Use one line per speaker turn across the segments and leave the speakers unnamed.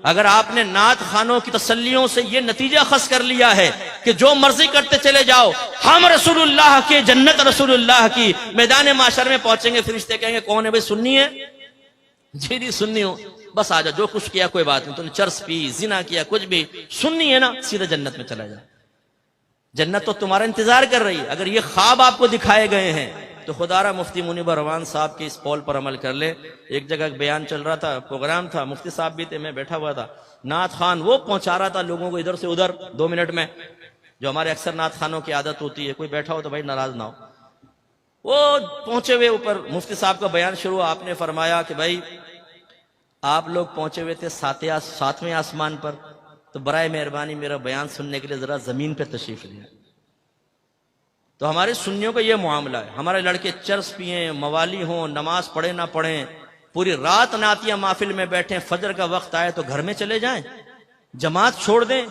अगर आपने नात खानों की तसल्लियों से ये नतीजा खस कर लिया है कि जो मर्जी करते चले जाओ, हम रसूलुल्लाह के, जन्नत रसूलुल्लाह की, मैदान माशर में पहुंचेंगे, फरिश्ते कहेंगे कौन है भाई, सुन्नी है? जी जी सुन्नी हो, बस आ जाओ, जो कुछ किया कोई बात नहीं, तुमने चर्स पी, जिना किया, कुछ भी सुन्नी है ना, सीधे जन्नत में चला जाओ, जन्नत तो तुम्हारा इंतजार कर रही है। अगर ये ख्वाब आपको दिखाए गए हैं तो खुदारा मुफ्ती मुनीब रहमान साहब के इस कौल पर अमल कर ले। एक जगह बयान चल रहा था, प्रोग्राम था, मुफ्ती साहब भी थे, मैं बैठा हुआ था, नात खान वो पहुंचा रहा था लोगों को इधर से उधर 2 मिनट में, जो हमारे अक्सर नात खानों की आदत होती है, कोई बैठा हो तो भाई नाराज ना हो। वो पहुंचे हुए ऊपर मुफ्ती साहब का बयान शुरू, आपने फरमाया कि भाई आप लोग पहुंचे हुए थे 7वें आसमान पर, तो बराए मेहरबानी मेरा बयान सुनने के लिए जरा जमीन पर तशरीफ लिया। तो हमारे सुन्नियों का ये मामला है, हमारे लड़के चर्स पिए, मवाली हों, नमाज पढ़े ना पढ़ें, पूरी रात नातिया महफिल में बैठे, फजर का वक्त आए तो घर में चले जाएं, जमात छोड़ दें,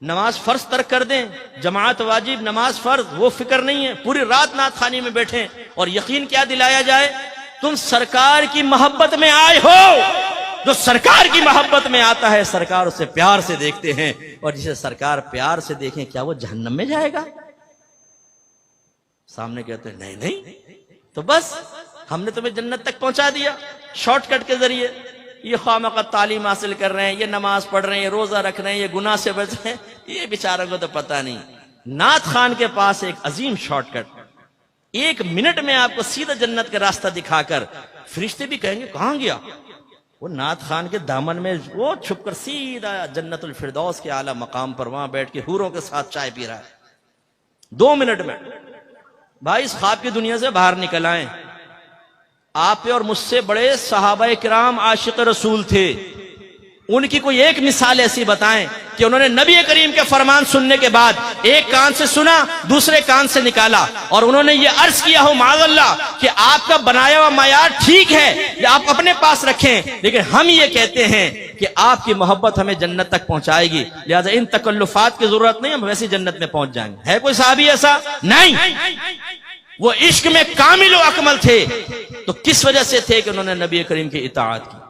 नमाज फर्ज तर्क कर दें, जमात वाजिब नमाज फर्ज वो फिक्र नहीं है, पूरी रात नात खानी में बैठे, और यकीन क्या दिलाया जाए, तुम सरकार की मोहब्बत में आए हो। जो सरकार की मोहब्बत में आता है सरकार उसे प्यार से देखते हैं, और जिसे सरकार प्यार से देखें क्या वो जहन्नम में जाएगा? सामने कहते हैं नहीं नहीं, तो बस हमने तुम्हें जन्नत तक पहुंचा दिया शॉर्टकट के जरिए। ये खामखा तालीम हासिल कर रहे हैं, ये नमाज पढ़ रहे हैं, ये रोजा रख रहे हैं, ये गुनाह से बच रहे हैं, ये बेचारों को तो पता नहीं। नात खान के पास एक अजीम शॉर्टकट, 1 मिनट में आपको सीधा जन्नत का रास्ता दिखाकर, फरिश्ते भी कहेंगे कहां गया वो, नात खान के दामन में वो छुपकर सीधा जन्नतुल फिरदौस के आला मकाम पर वहां बैठ के हूरों के साथ चाय पी रहा है 2 मिनट में। भाई इस ख्वाब की दुनिया से बाहर निकल आए। आप और मुझसे बड़े सहाबाए किराम आशिक रसूल थे, उनकी कोई एक मिसाल ऐसी बताएं कि उन्होंने नबी करीम के फरमान सुनने के बाद एक कान से सुना, दूसरे कान से निकाला, और उन्होंने ये अर्ज किया हो माअल्लाह कि आपका बनाया हुआ मायार ठीक है, ये आप अपने पास रखें, लेकिन हम ये कहते हैं कि आपकी मोहब्बत हमें जन्नत तक पहुंचाएगी, लिहाजा इन तकल्लुफात की जरूरत नहीं, हम वैसे जन्नत में पहुंच जाएंगे। है कोई साहबी ऐसा? नहीं। वो इश्क में कामिल व अकमल थे, तो किस वजह से थे कि उन्होंने नबी करीम की इताअत की।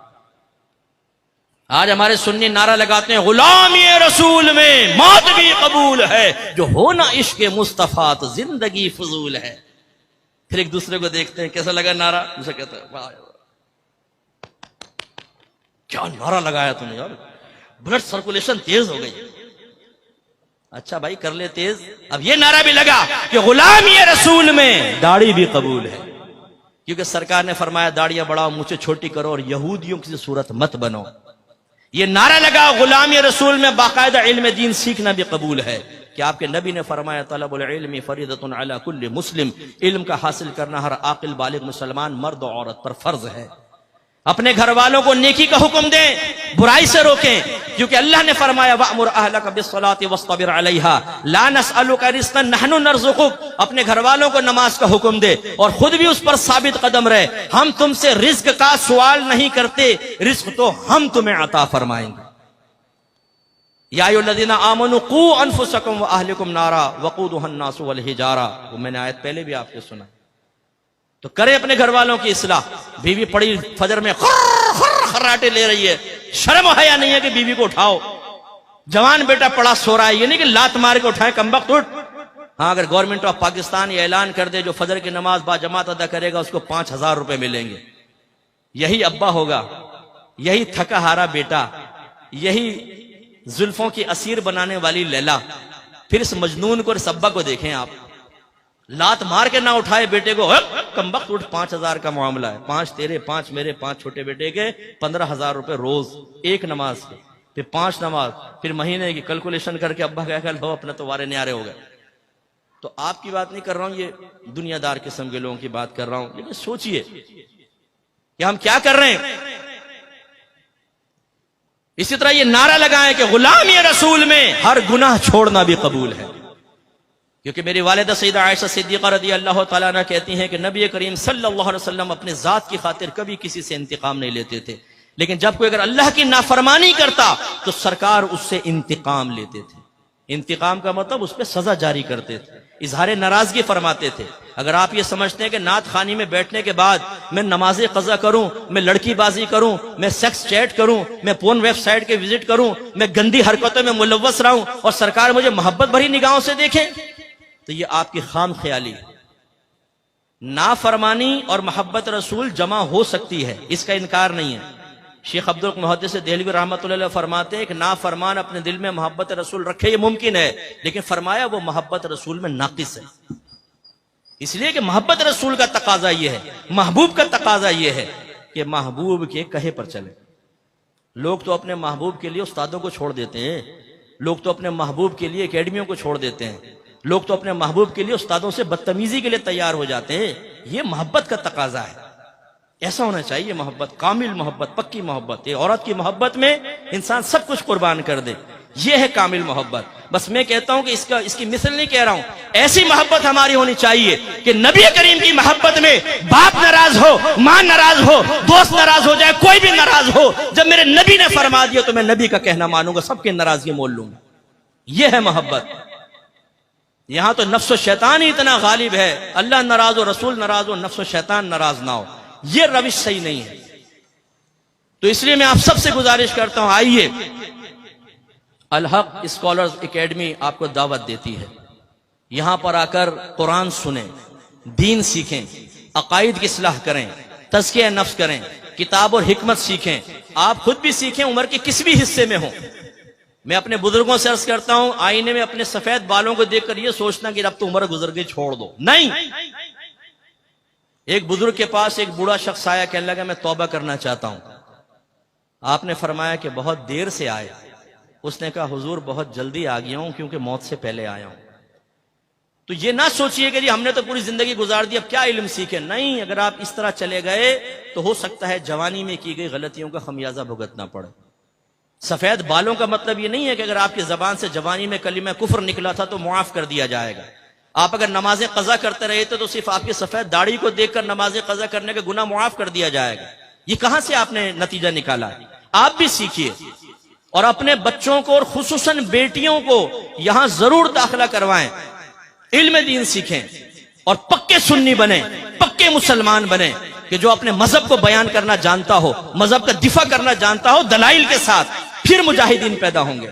आज हमारे सुन्नी नारा लगाते हैं गुलामी रसूल में मौत भी कबूल है, जो हो ना इश्क मुस्तफा तो जिंदगी फजूल है। फिर एक दूसरे को देखते हैं कैसा लगा नारा, दूसरा कहता है वाह क्या नारा लगाया तूने यार, ब्लड सर्कुलेशन तेज हो गई। अच्छा भाई कर ले तेज। अब ये नारा भी लगा कि गुलामी रसूल में दाढ़ी भी कबूल है, क्योंकि सरकार ने फरमाया दाढ़ियां बढ़ाओ, मुझे छोटी करो, और यहूदियों की सूरत मत बनो। ये नारा लगा गुलामी रसूल में बाकायदा इल्म दीन सीखना भी कबूल है, कि आपके नबी ने फरमाया तलबुल इल्मी फरीदतुन अला कुल्ली मुस्लिम, इल्म का हासिल करना हर आकिल बालिग मुसलमान मर्द और औरत पर फर्ज है। अपने घर वालों को नेकी का हुक्म दें, बुराई से रोकें, क्योंकि अल्लाह ने फरमाया वअमुर अहलका बिस्सलाति वस्तबिर अलैहा ला नसअलुका रिज़्क़न नहनु नरज़ुकुक। अपने घर वालों को नमाज का हुक्म दे और खुद भी उस पर साबित कदम रहे। हम तुमसे रिज्क का सवाल नहीं करते, रिज्क तो हम तुम्हें अता फरमाएंगे। या अय्युहल्लज़ीना आमनू कू अनफुसकुम व अहलिकुम नारा वक़ूदुहा अन्नासु वल हिजारा, वो मैंने आयत पहले भी आपको सुना। तो करें अपने घर वालों की इस्लाह। बीवी पड़ी फजर में खर्राटे ले रही है, शर्म हया नहीं है कि बीवी को उठाओ। जवान बेटा पड़ा सो रहा है, ये नहीं कि लात मार के उठाए कमबख्त उठ। हाँ, अगर गवर्नमेंट ऑफ पाकिस्तान ये ऐलान कर दे जो फजर की नमाज बाजमात अदा करेगा उसको 5000 रुपए मिलेंगे, यही अब्बा होगा, यही थका हारा बेटा, यही जुल्फों की असीर बनाने वाली लैला। फिर इस मजनून को, इस अब्बा को देखें आप, लात मार के ना उठाए बेटे को, कमबख्त उठ, 5000 का मामला है, 5 तेरे 5 मेरे 5 छोटे बेटे के 15000 रुपए रोज, एक नमाज के, फिर 5 नमाज, फिर महीने की कैलकुलेशन करके अब्बा क्या कल हो अपने तो वारे न्यारे हो गए। तो आपकी बात नहीं कर रहा हूं, ये दुनियादार किस्म के लोगों की बात कर रहा हूं। लेकिन सोचिए कि हम क्या कर रहे हैं। इसी तरह ये नारा लगाएं कि गुलामी रसूल में हर गुनाह छोड़ना भी कबूल है, क्योंकि मेरी वालिदा सैयदा आयशा सिद्दीक़ा रज़ियल्लाहु तआला अन्हा कहती हैं कि नबी करीम सल्लल्लाहु अलैहि वसल्लम अपने जात की खातिर कभी किसी से इंतकाम नहीं लेते थे, लेकिन जब कोई अगर अल्लाह की नाफरमानी करता तो सरकार उससे इंतकाम लेते थे। इंतकाम का मतलब उस पर सजा जारी करते थे, इजहार नाराजगी फरमाते थे। अगर आप ये समझते हैं कि नात खानी में बैठने के बाद मैं नमाज़े कज़ा करूं, मैं लड़कीबाजी करूं, मैं सेक्स चैट करूं, मैं पोर्न वेबसाइट के विजिट करूं, मैं गंदी हरकतों में मुलव्वस रहूं और सरकार मुझे मोहब्बत भरी निगाहों से देखे, तो ये आपकी खाम ख्याली है। नाफरमानी और मोहब्बत रसूल जमा हो सकती है, इसका इनकार नहीं है। शेख अब्दुल मुहद्दिस देहलवी रहमतुल्लाह अलैह फरमाते हैं कि नाफरमान अपने दिल में मोहब्बत रसूल रखे, ये मुमकिन है, लेकिन फरमाया वो मोहब्बत रसूल में नाकिस है। इसलिए कि मोहब्बत रसूल का तकाजा ये है, महबूब का तकाजा ये है कि महबूब के कहे पर चले। लोग तो अपने महबूब के लिए उस्तादों को छोड़ देते हैं, लोग तो अपने महबूब के लिए एकेडमियों को छोड़ देते हैं, लोग तो अपने महबूब के लिए उस्तादों से बदतमीजी के लिए तैयार हो जाते हैं। ये मोहब्बत का तकाजा है, ऐसा होना चाहिए मोहब्बत, कामिल मोहब्बत, पक्की मोहब्बत। ये औरत की मोहब्बत में इंसान सब कुछ कुर्बान कर दे, ये है कामिल मोहब्बत। बस मैं कहता हूं कि इसकी मिसल नहीं कह रहा हूं, ऐसी मोहब्बत हमारी होनी चाहिए कि नबी करीम की मोहब्बत में बाप नाराज हो, मां नाराज हो, दोस्त नाराज हो जाए, कोई भी नाराज हो, जब मेरे नबी ने फरमा दिया तो मैं नबी का कहना मानूंगा, सबकी नाराजगी मोल लूंगा। यह है मोहब्बत। यहां तो नफ्स शैतान ही इतना गालिब है, अल्लाह नाराज हो, रसूल नाराज हो, नफ्स शैतान नाराज ना हो, यह रविश सही नहीं है। तो इसलिए मैं आप सबसे गुजारिश करता हूं, आइए, अल हक स्कॉलर्स एकेडमी आपको दावत देती है, यहां पर आकर कुरान सुने, दीन सीखें, अकायद की इस्लाह करें, तज़किया नफ्स करें, किताब और हिकमत सीखें, आप खुद भी सीखें, उम्र के किसी भी हिस्से में हो। मैं अपने बुजुर्गों से अर्ज करता हूं, आईने में अपने सफेद बालों को देखकर यह सोचना कि अब तो उम्र गुजर गई, छोड़ दो, नहीं। एक बुजुर्ग के पास एक बूढ़ा शख्स आया, कहने लगा मैं तौबा करना चाहता हूं। आपने फरमाया कि बहुत देर से आए। उसने कहा हुजूर बहुत जल्दी आ गया हूं क्योंकि मौत से पहले आया हूं। तो ये ना सोचिए कि जी हमने तो पूरी जिंदगी गुजार दी, अब क्या इल्म सीखे, नहीं। अगर आप इस तरह चले गए तो हो सकता है जवानी में की गई गलतियों का खमियाजा भुगतना पड़े। सफेद बालों का मतलब ये नहीं है कि अगर आपकी जबान से जवानी में कलिमा कुफ्र निकला था तो मुआफ कर दिया जाएगा। आप अगर नमाजें कज़ा करते रहे थे तो सिर्फ आपकी सफेद दाढ़ी को देखकर नमाजें कज़ा करने का गुनाह मुआफ कर दिया जाएगा। ये कहां से आपने नतीजा निकाला? आप भी सीखिए और अपने बच्चों को और खुसूसन बेटियों को यहां जरूर दाखिला करवाएं, इल्म दीन सीखें और पक्के सुन्नी बने, पक्के मुसलमान बने कि जो अपने मजहब को बयान करना जानता हो, मजहब का दिफा करना जानता हो दलाइल के साथ, फिर मुजाहिदीन पैदा होंगे।